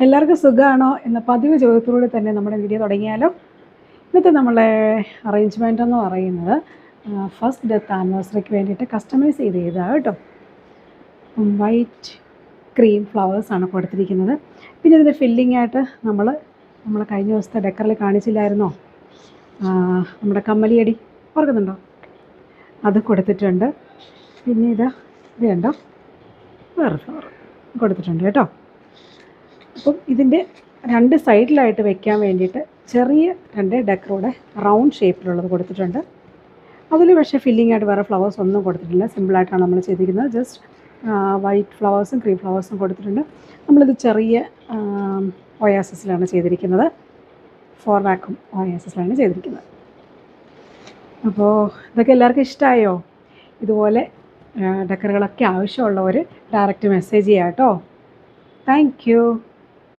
എല്ലാവർക്കും സുഖമാണോ എന്ന പതിവ് ചോദ്യത്തോടെ തന്നെ നമ്മുടെ വീഡിയോ തുടങ്ങിയാലോ. ഇന്നത്തെ നമ്മളെ അറേഞ്ച്മെൻ്റ് എന്ന് പറയുന്നത് ഫസ്റ്റ് ഡെത്ത് ആനിവേഴ്സറിക്ക് വേണ്ടിയിട്ട് കസ്റ്റമൈസ് ചെയ്തതാണ് കേട്ടോ. വൈറ്റ് ക്രീം ഫ്ലവേഴ്സാണ് കൊടുത്തിരിക്കുന്നത്. പിന്നെ ഇതിൻ്റെ ഫില്ലിംഗ് ആയിട്ട് നമ്മൾ കഴിഞ്ഞ ദിവസത്തെ ഡെക്കറിൽ കാണിച്ചില്ലായിരുന്നോ, നമ്മുടെ കമ്മലിയടി ഓർക്കുന്നുണ്ടോ, അത് കൊടുത്തിട്ടുണ്ട്. പിന്നെ ഇത് കണ്ടോ, വേറെ ഫ്ലവർ കൊടുത്തിട്ടുണ്ട് കേട്ടോ. അപ്പം ഇതിൻ്റെ രണ്ട് സൈഡിലായിട്ട് വെക്കാൻ വേണ്ടിയിട്ട് ചെറിയ രണ്ട് ഡെക്കറൂടെ റൗണ്ട് ഷേപ്പിലുള്ളത് കൊടുത്തിട്ടുണ്ട്. അതിൽ പക്ഷേ ഫില്ലിംഗ് ആയിട്ട് വേറെ ഫ്ലവേഴ്സ് ഒന്നും കൊടുത്തിട്ടില്ല. സിമ്പിളായിട്ടാണ് നമ്മൾ ചെയ്തിരിക്കുന്നത്. ജസ്റ്റ് വൈറ്റ് ഫ്ലവേഴ്സും ക്രീം ഫ്ലവേഴ്സും കൊടുത്തിട്ടുണ്ട്. നമ്മളിത് ചെറിയ ഒയാസിസിലാണ് ചെയ്തിരിക്കുന്നത്, 4 വാക്വം ഒയാസിസിലാണ് ചെയ്തിരിക്കുന്നത്. അപ്പോൾ ഇതൊക്കെ എല്ലാവർക്കും ഇഷ്ടമായോ? ഇതുപോലെ ഡെക്കറുകളൊക്കെ ആവശ്യമുള്ളവർ ഡയറക്റ്റ് മെസ്സേജ് ചെയ്യാം കേട്ടോ. Thank you.